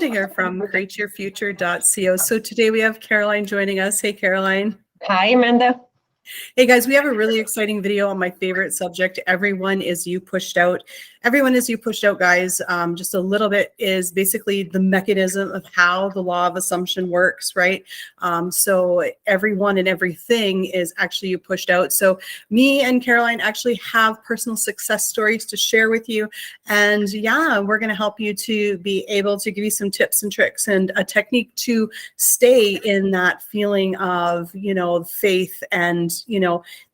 Here from createyourfuture.co. So today we have Caroline joining us. Hey, Caroline. Hi, Amanda. Hey guys, we have a really exciting video on my favorite subject. Everyone is you pushed out. Everyone is you pushed out, guys. Just a little bit is basically the mechanism of how the law of assumption works, right? So everyone and everything is actually you pushed out. So me and Caroline actually have personal success stories to share with you. And yeah, we're going to help you to be able to give you some tips and tricks and a technique to stay in that feeling of, faith and,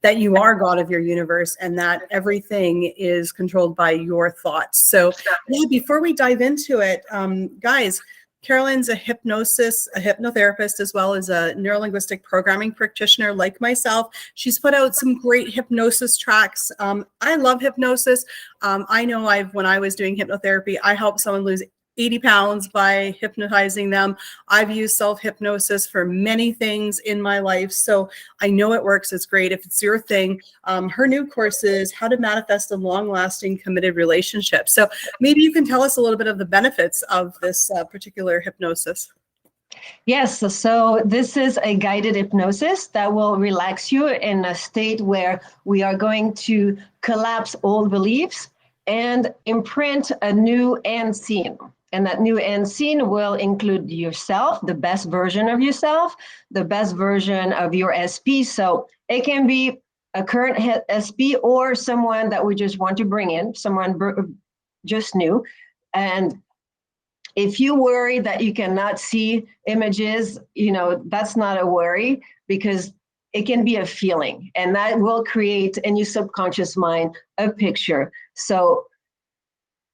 that you are God of your universe and that everything is controlled by your thoughts. So yeah, before we dive into it, guys, Caroline's a hypnotherapist, as well as a neurolinguistic programming practitioner like myself. She's put out some great hypnosis tracks. I love hypnosis. I know when I was doing hypnotherapy, I helped someone lose 80 pounds by hypnotizing them. I've used self-hypnosis for many things in my life, so I know it works. It's great. If it's your thing, her new course is How to Manifest a Long-Lasting Committed Relationship. So maybe you can tell us a little bit of the benefits of this particular hypnosis. Yes, so this is a guided hypnosis that will relax you in a state where we are going to collapse old beliefs and imprint a new end scene. And that new end scene will include yourself, the best version of yourself, the best version of your SP. So it can be a current SP or someone that we just want to bring in, someone just new. And if you worry that you cannot see images, that's not a worry, because it can be a feeling, and that will create in your subconscious mind a picture. So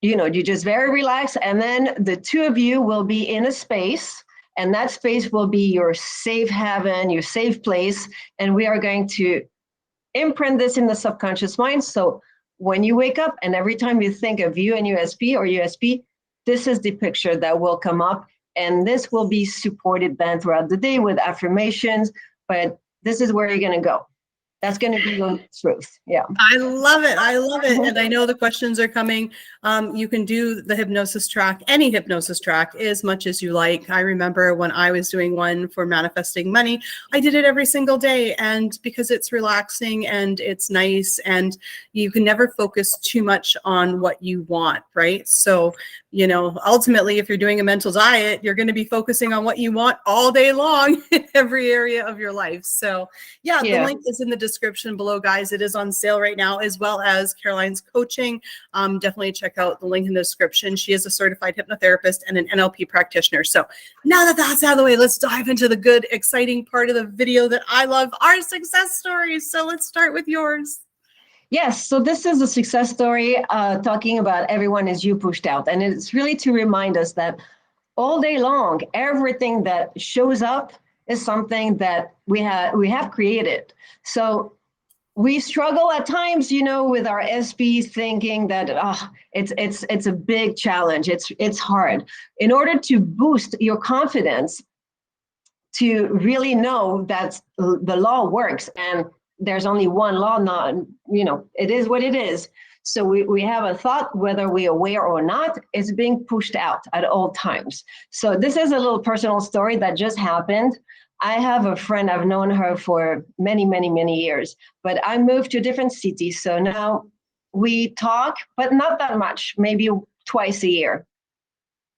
you just very relax, and then the two of you will be in a space, and that space will be your safe haven, your safe place, and we are going to imprint this in the subconscious mind. So when you wake up and every time you think of you and USP or USP, this is the picture that will come up, and this will be supported then throughout the day with affirmations, but this is where you're going to go. That's going to be your truth. Yeah. I love it. I love it. And I know the questions are coming. You can do the hypnosis track, any hypnosis track, as much as you like. I remember when I was doing one for manifesting money, I did it every single day. And because it's relaxing and it's nice, and you can never focus too much on what you want, right? So, ultimately, if you're doing a mental diet, you're going to be focusing on what you want all day long in every area of your life. So yeah. The link is in the description below, guys. It is on sale right now, as well as Caroline's coaching. Definitely check out the link in the description. She is a certified hypnotherapist and an NLP practitioner. So now that that's out of the way, let's dive into the good, exciting part of the video that I love, our success stories. So let's start with yours. Yes, so this is a success story talking about everyone is you pushed out. And it's really to remind us that all day long, everything that shows up is something that we have created. So we struggle at times, with our SP, thinking that it's a big challenge. It's hard. In order to boost your confidence, to really know that the law works and there's only one law, not, it is what it is. So we have a thought, whether we're aware or not, it's being pushed out at all times. So this is a little personal story that just happened. I have a friend, I've known her for many, many, many years, but I moved to a different city. So now we talk, but not that much, maybe twice a year.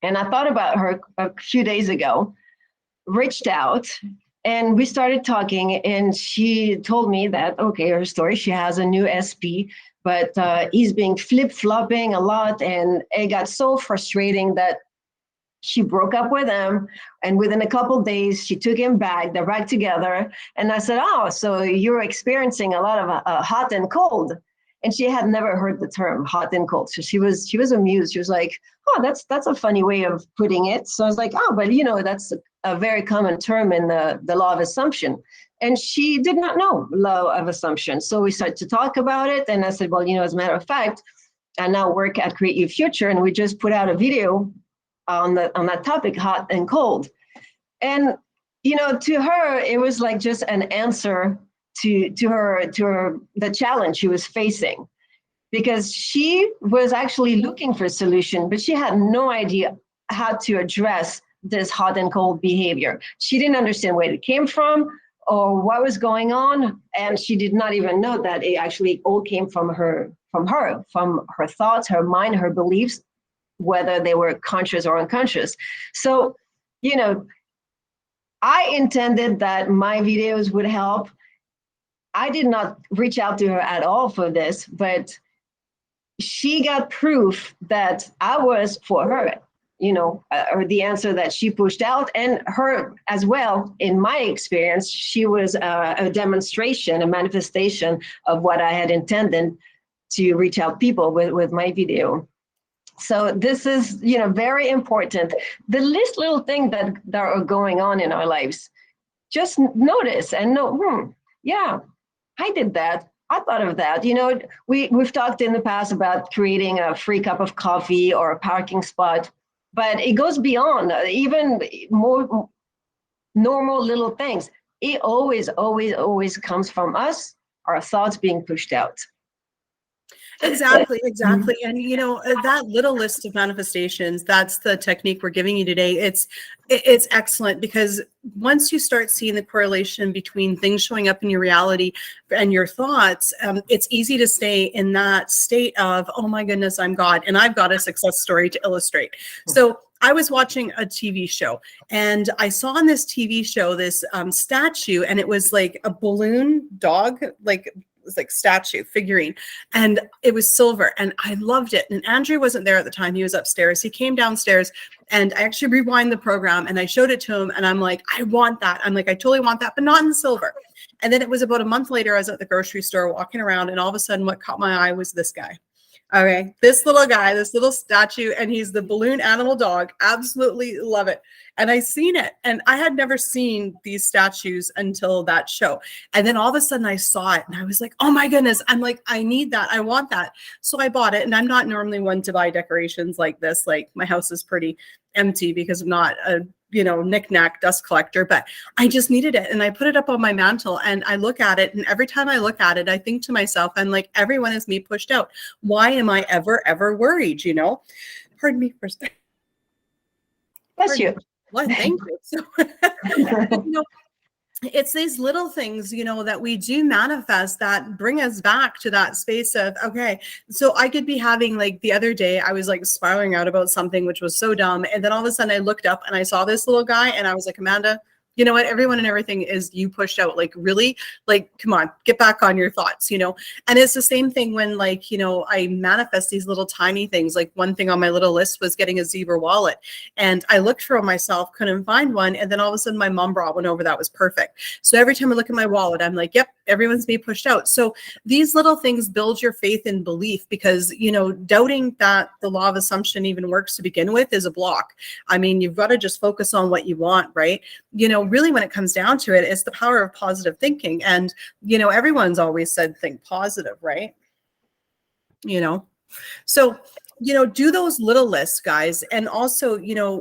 And I thought about her a few days ago, reached out, and we started talking, and she told me that, okay, her story, she has a new SP, but he's been flip-flopping a lot, and it got so frustrating that she broke up with him, and within a couple of days, she took him back, they're back together, and I said, oh, so you're experiencing a lot of hot and cold. And she had never heard the term hot and cold. So she was amused. She was like, oh, that's a funny way of putting it. So I was like, oh, but that's a very common term in the law of assumption. And she did not know law of assumption. So we started to talk about it. And I said, well, as a matter of fact, I now work at Create Your Future, and we just put out a video on that topic, hot and cold. And, to her, it was like just an answer to her the challenge she was facing, because she was actually looking for a solution, but she had no idea how to address this hot and cold behavior. She didn't understand where it came from or what was going on, and she did not even know that it actually all came from her thoughts, her mind, her beliefs, whether they were conscious or unconscious. So, I intended that my videos would help. I did not reach out to her at all for this, but she got proof that I was for her, or the answer that she pushed out, and her as well. In my experience, she was a demonstration, a manifestation of what I had intended to reach out people with my video. So this is, very important. The least little thing that are going on in our lives, just notice and know, yeah, I did that. I thought of that. We've talked in the past about creating a free cup of coffee or a parking spot, but it goes beyond even more normal little things. It always, always, always comes from us, our thoughts being pushed out. Exactly. And that little list of manifestations, that's the technique we're giving you today. It's excellent, because once you start seeing the correlation between things showing up in your reality and your thoughts, it's easy to stay in that state of, oh my goodness, I'm God, and I've got a success story to illustrate. So I was watching a TV show, and I saw on this TV show this statue, and it was like a balloon dog, like statue figurine, and it was silver, and I loved it. And Andrea wasn't there at the time. He was upstairs. He came downstairs, and I actually rewind the program and I showed it to him, and I'm like, I want that. I'm like, I totally want that, but not in silver. And then it was about a month later, I was at the grocery store walking around, and all of a sudden what caught my eye was this guy. Okay, this little guy, this little statue, and he's the balloon animal dog. Absolutely love it. And I seen it, and I had never seen these statues until that show. And then all of a sudden I saw it, and I was like, oh my goodness. I'm like, I need that. I want that. So I bought it. And I'm not normally one to buy decorations like this. Like, my house is pretty empty because I'm not a knick-knack dust collector, but I just needed it. And I put it up on my mantle, and I look at it. And every time I look at it, I think to myself, I'm like, everyone is me pushed out. Why am I ever worried? Pardon me for a second. Bless you. Well, thank you. So, it's these little things, that we do manifest that bring us back to that space of, okay, so I could be having, like, the other day, I was like spiraling out about something which was so dumb. And then all of a sudden I looked up and I saw this little guy, and I was like, Amanda, you know what? Everyone and everything is you pushed out. Like, really? Like, come on, get back on your thoughts, And it's the same thing when, like, I manifest these little tiny things. Like, one thing on my little list was getting a zebra wallet. And I looked for it myself, couldn't find one. And then all of a sudden my mom brought one over that was perfect. So every time I look at my wallet, I'm like, yep, everyone's being pushed out. So these little things build your faith and belief, because, doubting that the law of assumption even works to begin with is a block. I mean, you've got to just focus on what you want, right? Really, when it comes down to it, it's the power of positive thinking. And, everyone's always said, think positive, right? So, do those little lists, guys. And also,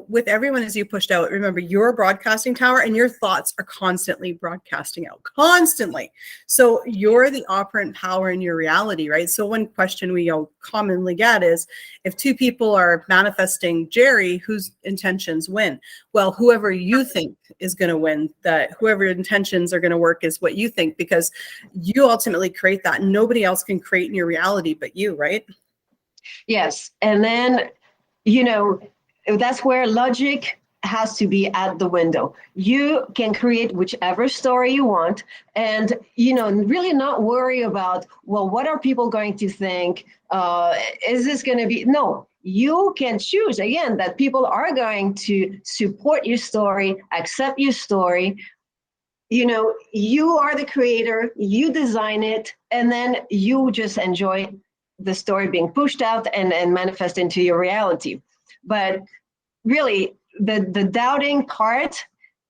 with everyone as you pushed out, remember, you're a broadcasting tower, and your thoughts are constantly broadcasting out, constantly. So you're the operant power in your reality, right? So one question we commonly get is, if two people are manifesting Jerry, whose intentions win? Well, whoever you think is going to win, that whoever intentions are going to work is what you think, because you ultimately create that. Nobody else can create in your reality but you, right? Yes. And then, that's where logic has to be at the window. You can create whichever story you want, and, really not worry about, well, what are people going to think? Is this going to be? No, you can choose, again, that people are going to support your story, accept your story. You are the creator, you design it, and then you just enjoy the story being pushed out and manifest into your reality. But really, the doubting part,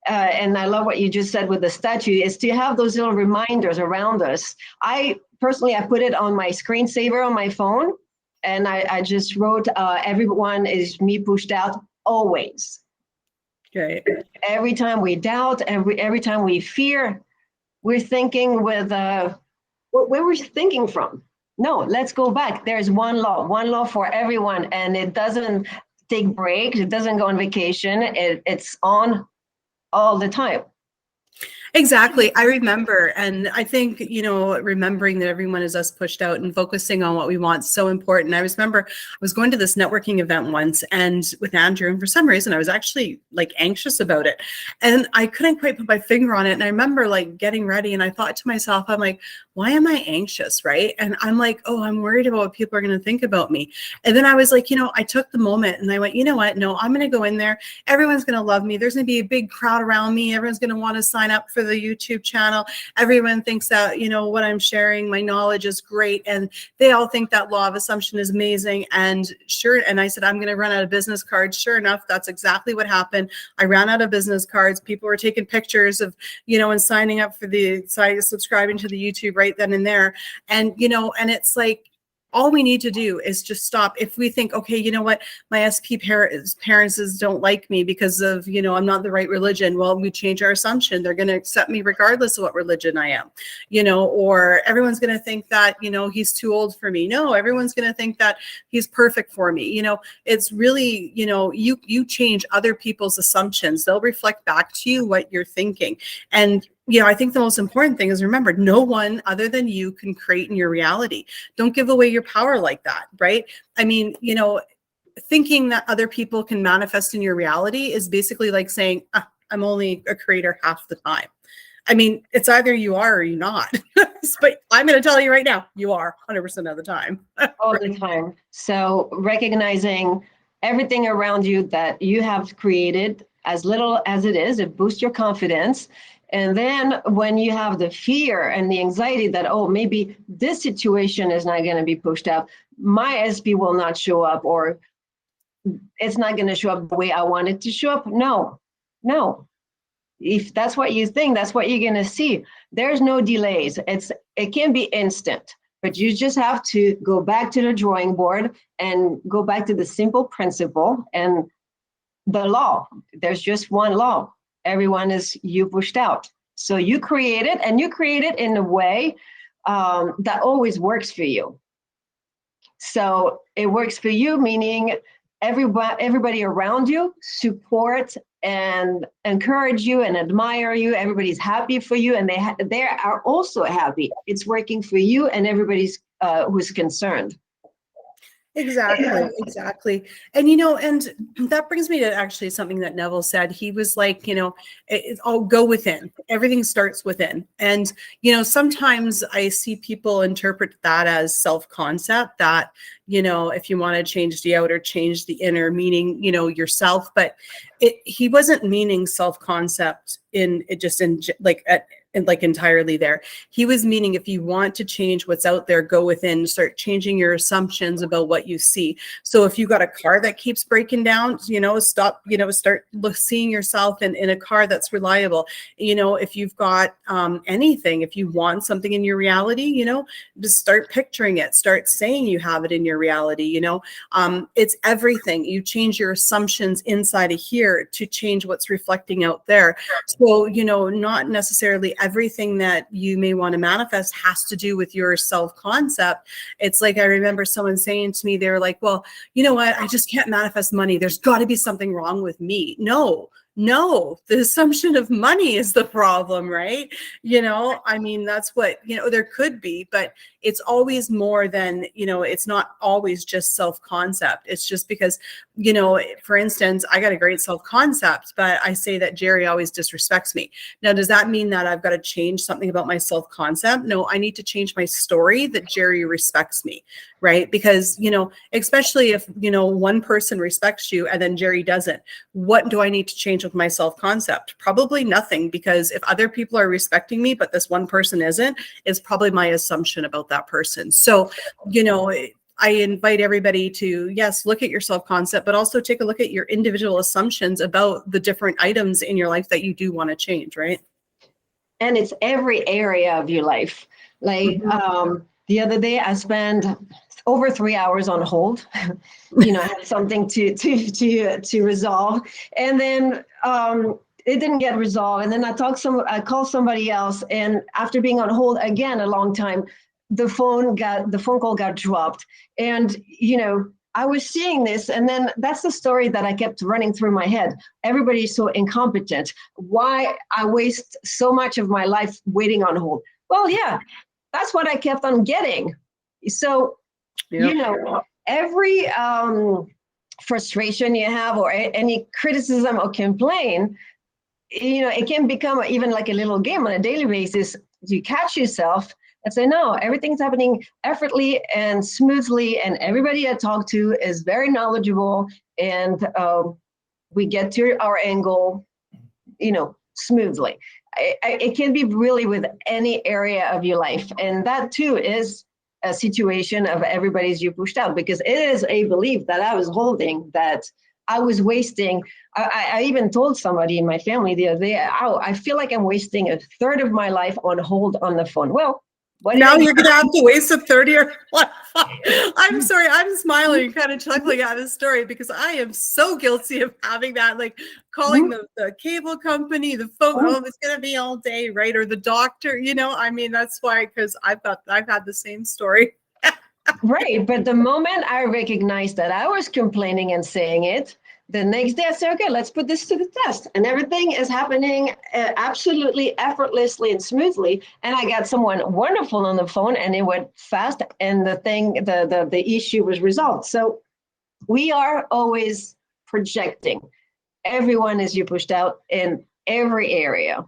and I love what you just said with the statue, is to have those little reminders around us. I personally put it on my screensaver on my phone, and I just wrote, everyone is me pushed out always. Right. Every time we doubt, every time we fear, we're thinking with, where we're thinking from. No, let's go back. There's one law for everyone, and it doesn't take breaks. It doesn't go on vacation. It's on all the time. Exactly. I remember. And I think, remembering that everyone is us pushed out and focusing on what we want is so important. I remember I was going to this networking event once and with Andrew, and for some reason I was actually like anxious about it. And I couldn't quite put my finger on it. And I remember like getting ready and I thought to myself, I'm like, why am I anxious? Right. And I'm like, oh, I'm worried about what people are going to think about me. And then I was like, I took the moment and I went, you know what? No, I'm going to go in there. Everyone's going to love me. There's going to be a big crowd around me. Everyone's going to want to sign up for the YouTube channel. Everyone thinks that, what I'm sharing, my knowledge is great. And they all think that law of assumption is amazing. And I said, I'm going to run out of business cards. Sure enough, that's exactly what happened. I ran out of business cards. People were taking pictures of, and signing up for the site, subscribing to the YouTube right then and there. And, and it's like, all we need to do is just stop. If we think, okay, you know what, my SP parents don't like me because of, I'm not the right religion. Well, we change our assumption. They're going to accept me regardless of what religion I am, or everyone's going to think that, he's too old for me. No, everyone's going to think that he's perfect for me. It's really, you change other people's assumptions. They'll reflect back to you what you're thinking. And I think the most important thing is remember, no one other than you can create in your reality. Don't give away your power like that, right? I mean, thinking that other people can manifest in your reality is basically like saying, I'm only a creator half the time. I mean, it's either you are or you're not. But I'm going to tell you right now, you are 100% of the time. All the time. So recognizing everything around you that you have created, as little as it is, it boosts your confidence. And then when you have the fear and the anxiety that, oh, maybe this situation is not going to be pushed up, my SP will not show up, or it's not going to show up the way I want it to show up. No. If that's what you think, that's what you're going to see. There's no delays. It can be instant, but you just have to go back to the drawing board and go back to the simple principle and the law. There's just one law. Everyone is you pushed out. So you create it, and you create it in a way that always works for you. So it works for you, meaning everybody around you support and encourage you and admire you. Everybody's happy for you, and they are also happy. It's working for you and everybody's who's concerned. Exactly. And, and that brings me to actually something that Neville said. He was like, I'll go within. Everything starts within. And, sometimes I see people interpret that as self-concept, that, if you want to change the outer, change the inner, meaning, yourself. But he wasn't meaning self-concept entirely there. He was meaning, if you want to change what's out there, go within, start changing your assumptions about what you see. So if you got a car that keeps breaking down, start seeing yourself in a car that's reliable. If you've got anything, if you want something in your reality, just start picturing it, start saying you have it in your reality. It's everything. You change your assumptions inside of here to change what's reflecting out there. So, not necessarily everything that you may want to manifest has to do with your self-concept. It's like, I remember someone saying to me, they were like, well, you know what? I just can't manifest money. There's got to be something wrong with me. No, the assumption of money is the problem, right? I mean, that's what, there could be, but it's always more than, it's not always just self-concept. It's just because, for instance, I got a great self-concept, but I say that Jerry always disrespects me. Now, does that mean that I've got to change something about my self-concept? No, I need to change my story that Jerry respects me, right? Because, especially if, one person respects you and then Jerry doesn't, what do I need to change with my self-concept? Probably nothing, because if other people are respecting me, but this one person isn't, it's probably my assumption about that person. So, I invite everybody to, yes, look at your self-concept, but also take a look at your individual assumptions about the different items in your life that you do want to change, right? And it's every area of your life. Like the other day, I spent over 3 hours on hold. I had something to resolve, and then it didn't get resolved. And then I called somebody else, and after being on hold again a long time, the phone call got dropped. And I was seeing this, and then that's the story that I kept running through my head. Everybody's so incompetent. Why I waste so much of my life waiting on hold? Well, yeah, that's what I kept on getting. So, you know, every frustration you have or any criticism or complaint, you know, it can become even like a little game on a daily basis. You catch yourself and say, no, everything's happening effortlessly and smoothly, and everybody I talk to is very knowledgeable, and we get to our end goal, you know, smoothly. It can be really with any area of your life, and that too is a situation of everybody's you pushed out, because it is a belief that I was holding that I was wasting. I even told somebody in my family the other day, oh, I feel like I'm wasting a third of my life on hold on the phone. Well, now you're going to have to waste a third of your life. I'm sorry. I'm smiling, kind of chuckling at this story, because I am so guilty of having that, like calling the cable company, the phone, oh, it's going to be all day, right? Or the doctor, you know, I mean, that's why, because I've had the same story. Right. But the moment I recognized that I was complaining and saying it, the next day I said, okay, let's put this to the test. And everything is happening absolutely effortlessly and smoothly. And I got someone wonderful on the phone, and it went fast, and the issue was resolved. So we are always projecting. Everyone is you pushed out in every area.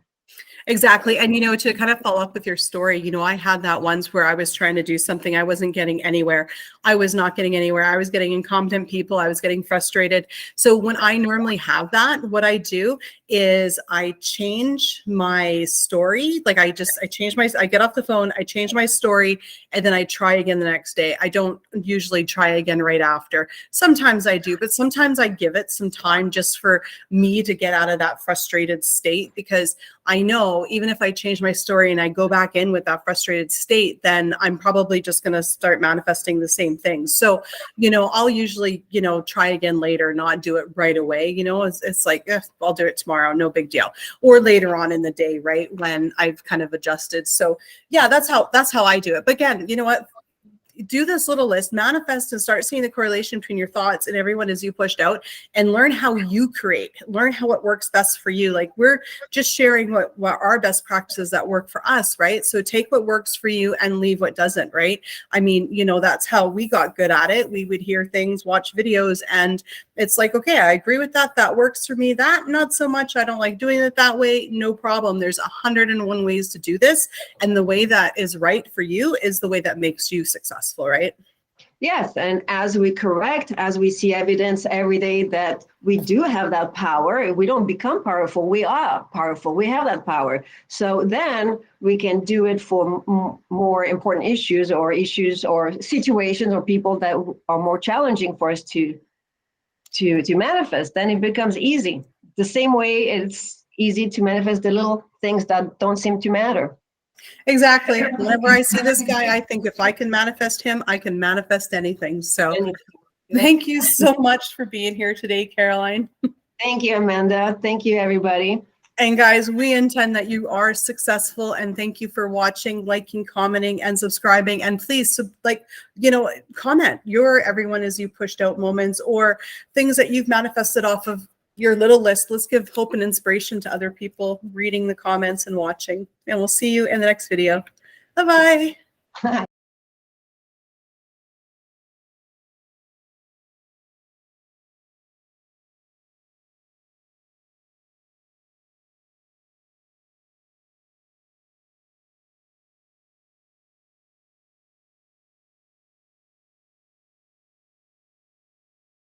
Exactly. And, you know, to kind of follow up with your story, you know, I had that once where I was trying to do something. I wasn't getting anywhere. I was not getting anywhere. I was getting incompetent people. I was getting frustrated. So when I normally have that, what I do is I change my story. Like I get off the phone, I change my story, and then I try again the next day. I don't usually try again right after. Sometimes I do, but sometimes I give it some time just for me to get out of that frustrated state, because I know even if I change my story and I go back in with that frustrated state, then I'm probably just going to start manifesting the same things. So, you know, I'll usually, you know, try again later, not do it right away. You know, it's like, I'll do it tomorrow, no big deal. Or later on in the day, right, when I've kind of adjusted. So yeah, that's how I do it. But again, you know what? Do this little list, manifest, and start seeing the correlation between your thoughts and everyone as you pushed out, and learn how you create, learn how it works best for you. Like we're just sharing what our best practices that work for us, right? So take what works for you and leave what doesn't, right? I mean, you know, that's how we got good at it. We would hear things, watch videos, and it's like, okay, I agree with that. That works for me. That not so much. I don't like doing it that way. No problem. There's 101 ways to do this. And the way that is right for you is the way that makes you successful. Right? Yes. And as we correct, as we see evidence every day that we do have that power, we don't become powerful. We are powerful. We have that power. So then we can do it for more important issues or situations or people that are more challenging for us to manifest. Then it becomes easy. The same way it's easy to manifest the little things that don't seem to matter. Exactly. Whenever I see this guy, I think if I can manifest him, I can manifest anything. So thank you so much for being here today, Caroline. Thank you, Amanda. Thank you, everybody. And guys, we intend that you are successful, and thank you for watching, liking, commenting, and subscribing. And please, comment your everyone as you pushed out moments or things that you've manifested off of your little list. Let's give hope and inspiration to other people reading the comments and watching. And we'll see you in the next video. Bye-bye.